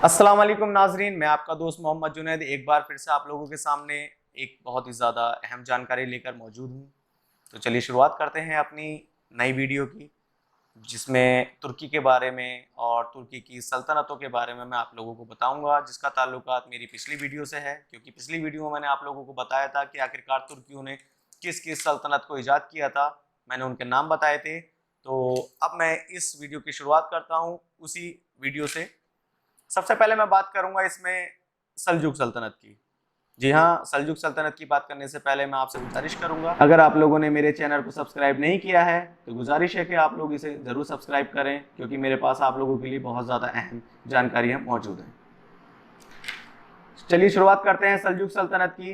अस्सलाम वालेकुम नाजरीन, मैं आपका दोस्त मोहम्मद जुनैद एक बार फिर से आप लोगों के सामने एक बहुत ही ज़्यादा अहम जानकारी लेकर मौजूद हूँ। तो चलिए शुरुआत करते हैं अपनी नई वीडियो की, जिसमें तुर्की के बारे में और तुर्की की सल्तनतों के बारे में मैं आप लोगों को बताऊंगा, जिसका ताल्लुकात मेरी पिछली वीडियो से है। क्योंकि पिछली वीडियो में मैंने आप लोगों को बताया था कि आखिरकार तुर्कियों ने किस किस सल्तनत को ईजाद किया था, मैंने उनके नाम बताए थे। तो अब मैं इस वीडियो की शुरुआत करता हूँ उसी वीडियो से। सबसे पहले मैं बात करूंगा इसमें सल्जुक सल्तनत की। जी हाँ, सल्जुक सल्तनत की बात करने से पहले मैं आपसे गुजारिश करूंगा, अगर आप लोगों ने मेरे चैनल को सब्सक्राइब नहीं किया है तो गुजारिश है कि आप लोग इसे ज़रूर सब्सक्राइब करें, क्योंकि मेरे पास आप लोगों के लिए बहुत ज़्यादा अहम जानकारियाँ मौजूद हैं। चलिए शुरुआत करते हैं सल्जुक सल्तनत की।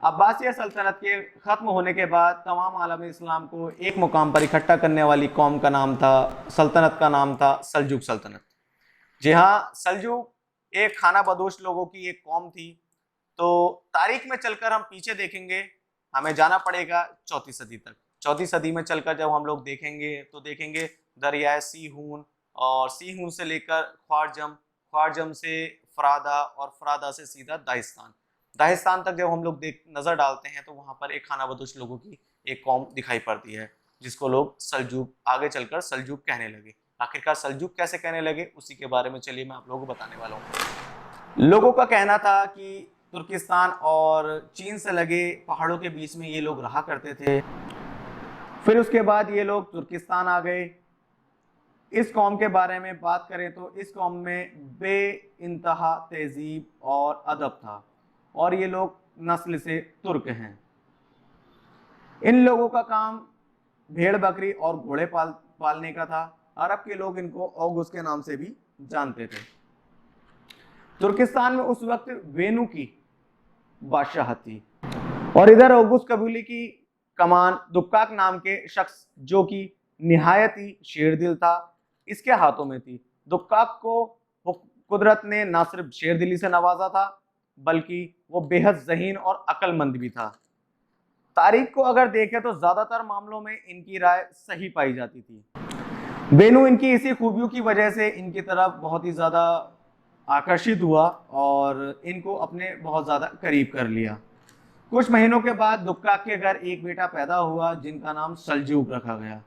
अब्बासिया सल्तनत के ख़त्म होने के बाद तमाम आलम इस्लाम को एक मुकाम पर इकट्ठा करने वाली कौम का नाम था, सल्तनत का नाम था सल्जुक सल्तनत। जी हाँ, सल्जुक एक खाना बदोश लोगों की एक कौम थी। तो तारीख में चलकर हम पीछे देखेंगे, हमें जाना पड़ेगा 4वीं सदी तक। 4वीं सदी में चलकर जब हम लोग देखेंगे तो देखेंगे दरियाए सीहून, और सीहून से लेकर ख्वारजम, ख्वारजम से फरादा, और फरादा से सीधा दाहिस्तान। दाहिस्तान तक जब हम लोग नज़र डालते हैं तो वहाँ पर एक खाना बदोश लोगों की एक कौम दिखाई पड़ती है, जिसको लोग सल्जुक, आगे चलकर सल्जुक कहने लगे। आखिरकार सल्जुक कैसे कहने लगे उसी के बारे में चलिए मैं आप लोगों को बताने वाला हूँ। लोगों का कहना था कि तुर्किस्तान और चीन से लगे पहाड़ों के बीच में ये लोग रहा करते थे। फिर उसके बाद ये लोग तुर्किस्तान आ गए। इस कौम के बारे में बात करें तो इस कौम में बेइंतहा तहजीब और अदब था, और ये लोग नस्ल से तुर्क हैं। इन लोगों का काम भेड़ बकरी और घोड़े पालने का था। अरब के लोग इनको औगुस के नाम से भी जानते थे। तुर्किस्तान में उस वक्त वेनु की बादशाह थी, और इधर औगुस कबीले की कमान दुक्काक नाम के शख्स, जो कि निहायत ही शेरदिल था, इसके हाथों में थी। दुक्काक को कुदरत ने न सिर्फ शेरदिली से नवाजा था, बल्कि वो बेहद ज़हीन और अक्लमंद भी था। तारीख को अगर देखें तो ज़्यादातर मामलों में इनकी राय सही पाई जाती थी। बेनू इनकी इसी खूबियों की वजह से इनकी तरफ बहुत ही ज़्यादा आकर्षित हुआ और इनको अपने बहुत ज़्यादा करीब कर लिया। कुछ महीनों के बाद दुक्काक के घर एक बेटा पैदा हुआ, जिनका नाम सल्जूक रखा गया।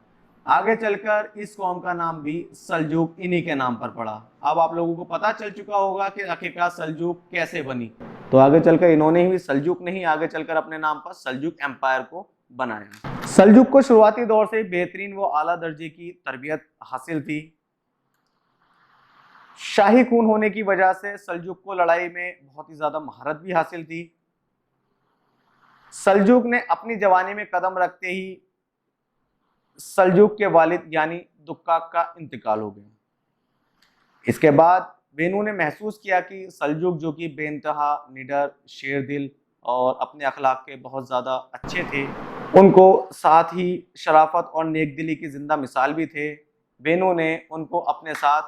आगे चलकर इस कौम का नाम भी सल्जूक इन्हीं के नाम पर पड़ा। अब आप लोगों को पता चल चुका होगा कि आखिरकार सल्जूक कैसे बनी। तो आगे चलकर इन्होंने ही सल्जूक नहीं, आगे चलकर अपने नाम पर सल्जूक एम्पायर को बनाया। सल्जूक को शुरुआती दौर से बेहतरीन व आला दर्जे की तरबियत हासिल थी। शाही खून होने की वजह से सल्जूक को लड़ाई में बहुत ही ज्यादा महारत भी हासिल थी। सल्जूक ने अपनी जवानी में कदम रखते ही सल्जूक के वालिद यानी दुक्काक का इंतकाल हो गया। इसके बाद बेनू ने महसूस किया कि सल्जूक, जो कि बेइंतहा निडर, शेरदिल और अपने अखलाक के बहुत ज़्यादा अच्छे थे, उनको साथ ही शराफत और नेकदिली की जिंदा मिसाल भी थे, बेनू ने उनको अपने साथ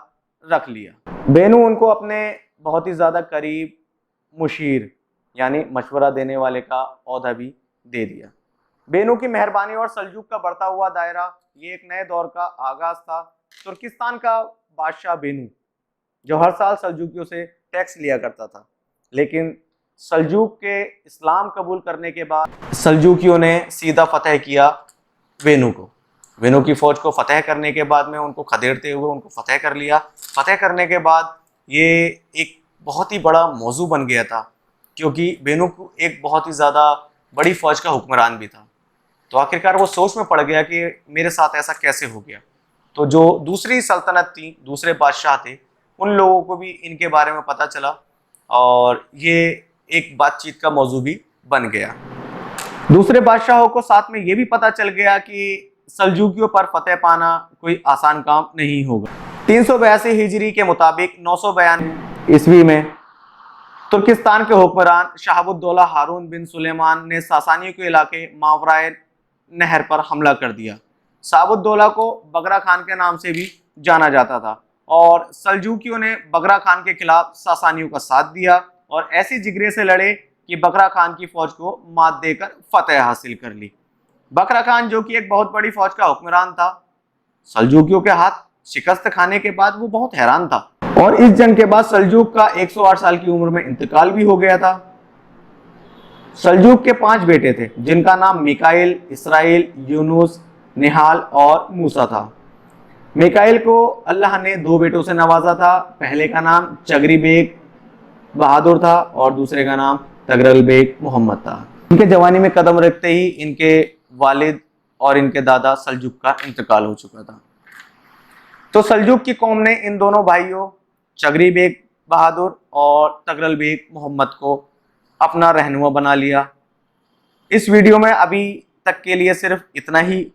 रख लिया। बेनू उनको अपने बहुत ही ज़्यादा करीब मुशीर यानी मशवरा देने वाले का ओहदा भी दे दिया। बेनू की मेहरबानी और सल्जूक का बढ़ता हुआ दायरा, ये एक नए दौर का आगाज था। तुर्किस्तान का बादशाह बेनू, जो हर साल सल्जूकियों से टैक्स लिया करता था, लेकिन सल्जूक के इस्लाम कबूल करने के बाद सल्जूकियों ने सीधा फतह किया वेनू को। वेनू की फौज को फतह करने के बाद में उनको खदेड़ते हुए उनको फतह कर लिया। फतह करने के बाद ये एक बहुत ही बड़ा मौजू बन गया था, क्योंकि वेनू को एक बहुत ही ज़्यादा बड़ी फौज का हुक्मरान भी था। तो आखिरकार वो सोच में पड़ गया कि मेरे साथ ऐसा कैसे हो गया। तो जो दूसरी सल्तनत थी, दूसरे बादशाह थे, उन लोगों को भी इनके बारे में पता चला, और ये एक बातचीत का मौजू भी बन गया। दूसरे बादशाहों को साथ में ये भी पता चल गया कि सल्जूकियों पर फतेह पाना कोई आसान काम नहीं होगा। 382 हिजरी के मुताबिक 992 ईस्वी में तुर्किस्तान के हुक्मरान शहाबुद्दौला हारून बिन सुलेमान ने सासानियों के इलाके मावराए नहर पर हमला कर दिया। शहाबुद्दौला को बगरा खान के नाम से भी जाना जाता था, और सल्जूकियों ने बगरा खान के खिलाफ सासानियों का साथ दिया और ऐसी जिगरे से लड़े कि बगरा खान की फौज को मात देकर फतेह हासिल कर ली। बगरा खान, जो कि एक बहुत बड़ी फौज का हुक्मरान था, सल्जूकियों के हाथ शिकस्त खाने के बाद वो बहुत हैरान था। और इस जंग के बाद सल्जूक का 108 साल की उम्र में इंतकाल भी हो गया था। सल्जूक के 5 बेटे थे जिनका नाम मिकाइल, इसराइल, यूनुस, निहाल और मूसा था। मिकाइल को अल्लाह ने 2 बेटों से नवाजा था। पहले का नाम चगरी बेग बहादुर था और दूसरे का नाम तगरल बेग मोहम्मद था। इनके जवानी में कदम रखते ही इनके वालिद और इनके दादा सल्जूक का इंतकाल हो चुका था। तो सल्जूक की कौम ने इन दोनों भाइयों चगरी बेग बहादुर और तगरल बेग मोहम्मद को अपना रहनुमा बना लिया। इस वीडियो में अभी तक के लिए सिर्फ इतना ही,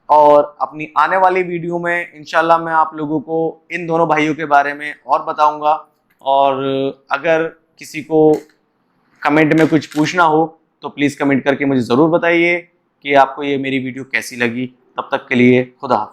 और अपनी आने वाली वीडियो में इंशाल्लाह मैं आप लोगों को इन दोनों भाइयों के बारे में और बताऊंगा। और अगर किसी को कमेंट में कुछ पूछना हो तो प्लीज़ कमेंट करके मुझे ज़रूर बताइए कि आपको ये मेरी वीडियो कैसी लगी। तब तक के लिए खुदा हाफ़िज़।